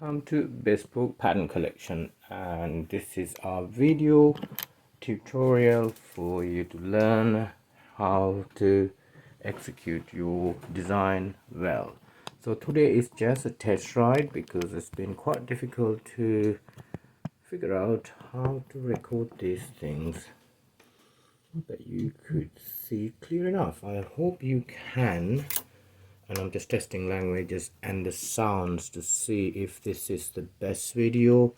Welcome to Bespoke Pattern Collection, and this is our video tutorial for you to learn how to execute your design well. So today is just a test ride because it's been quite difficult to figure out how to record these things that you could see clear enough. I hope you can. And I'm just testing languages and the sounds to see if this is the best video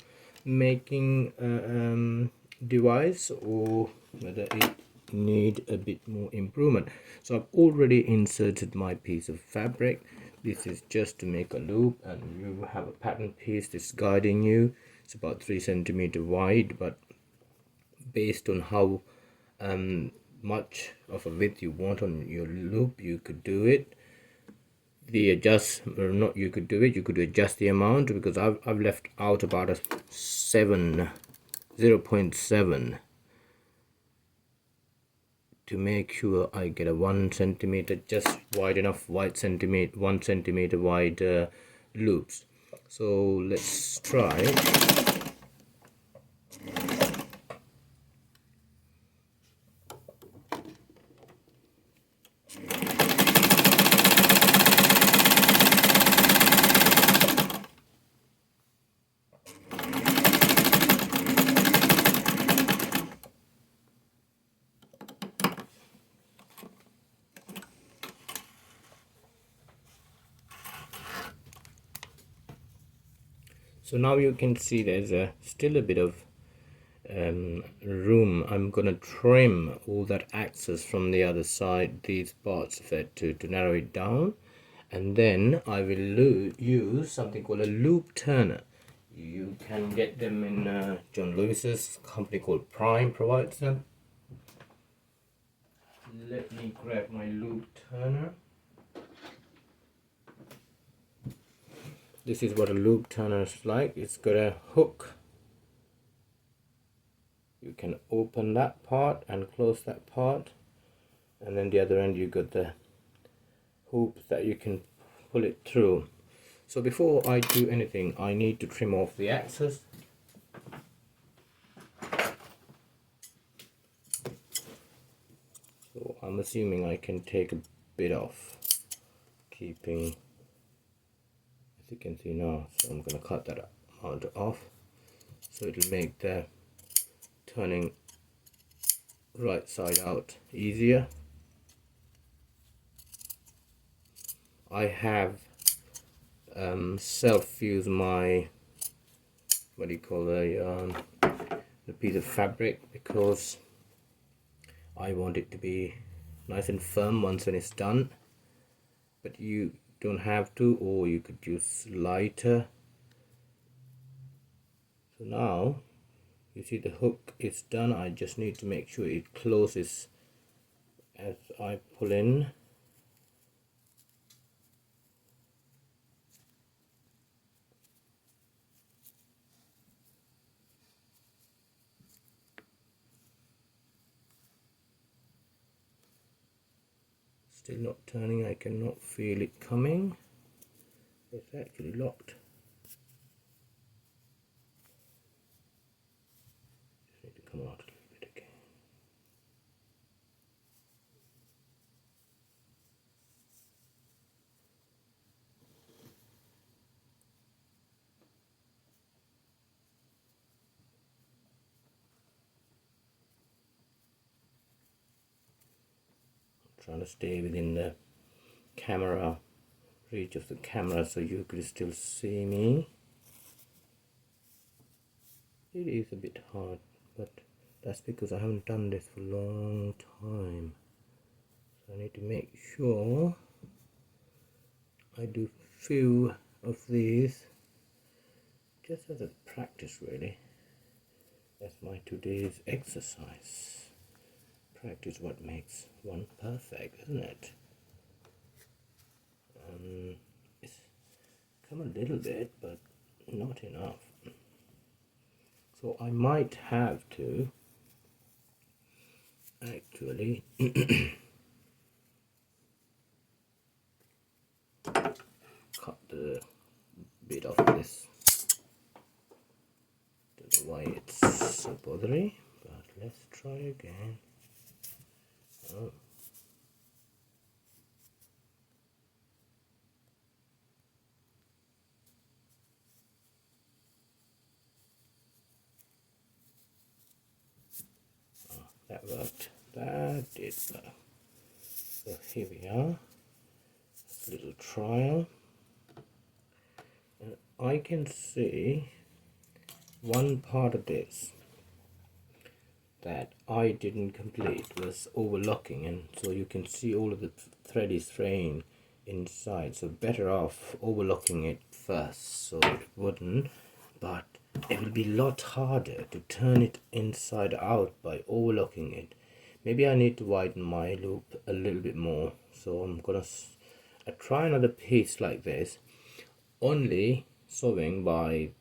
making device or whether it need a bit more improvement. So I've already inserted my piece of fabric. This is just to make a loop, and you have a pattern piece that's guiding you. It's about 3 centimeter wide, but based on how much of a width you want on your loop, you could do it. The adjust, or not, you could do it, you could adjust the amount, because I've left out about a 0.7 to make sure I get a 1 centimeter just wide enough, 1 centimeter wide loops. So let's try. So now you can see there's still a bit of room. I'm gonna trim all that excess from the other side, these parts of it, to narrow it down, and then I will use something called a loop turner. You can get them in John Lewis's company called Prime provides them. Let me grab my loop turner. This is what a loop turner is like. It's got a hook. You can open that part and close that part, and then the other end you got the hoop that you can pull it through. So before I do anything, I need to trim off the excess. So I'm assuming I can take a bit off, keeping, as you can see now. So I'm going to cut that amount off, so it'll make the turning right side out easier. I have self-fused my, what do you call the piece of fabric, because I want it to be nice and firm once when it's done, but you don't have to, or you could use lighter. So now you see the hook is done. I just need to make sure it closes as I pull in. Still not turning, I cannot feel it coming. It's actually locked. Just need to come out a little bit again. I'm trying to stay within the camera reach of the camera so you could still see me. It is a bit hard, but that's because I haven't done this for a long time. So I need to make sure I do few of these just as a practice, really. That's my today's exercise. Practice what makes one perfect, isn't it? It's come a little bit, but not enough. So I might have to actually cut the bit of this why it's so bothery, but let's try again. Oh. That worked. That did work. So here we are. A little trial. And I can see one part of this that I didn't complete was overlocking, and so you can see all of the thread is fraying inside, so better off overlocking it first so it wouldn't, but it will be a lot harder to turn it inside out by overlocking it. Maybe I need to widen my loop a little bit more, so I'm gonna try another piece like this, only sewing by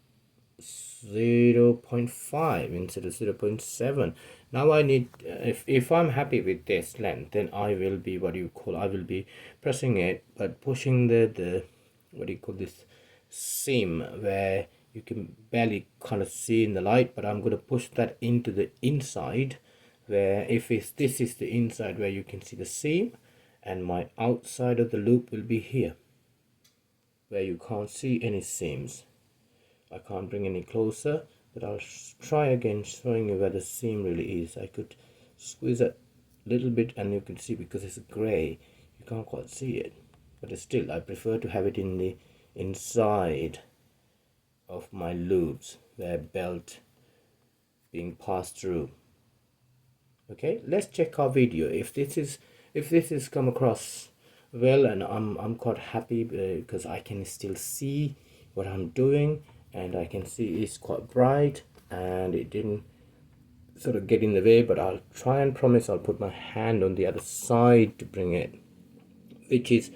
0.5 instead of 0.7. Now I need, if I'm happy with this length, then I will be, I will be pressing it but pushing the this seam where you can barely kind of see in the light, but I'm going to push that into the inside, where this is the inside where you can see the seam, and my outside of the loop will be here where you can't see any seams. I can't bring any closer, but I'll try again showing you where the seam really is. I could squeeze it a little bit and you can see, because it's grey, you can't quite see it, but still I prefer to have it in the inside of my loops where belt being passed through. Okay, let's check our video. If this is come across well, and I'm quite happy because I can still see what I'm doing, and I can see it's quite bright and it didn't sort of get in the way, but I'll try and promise I'll put my hand on the other side to bring it, which is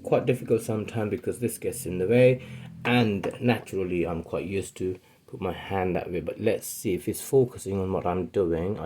quite difficult sometimes because this gets in the way, and naturally I'm quite used to put my hand that way. But let's see if it's focusing on what I'm doing. I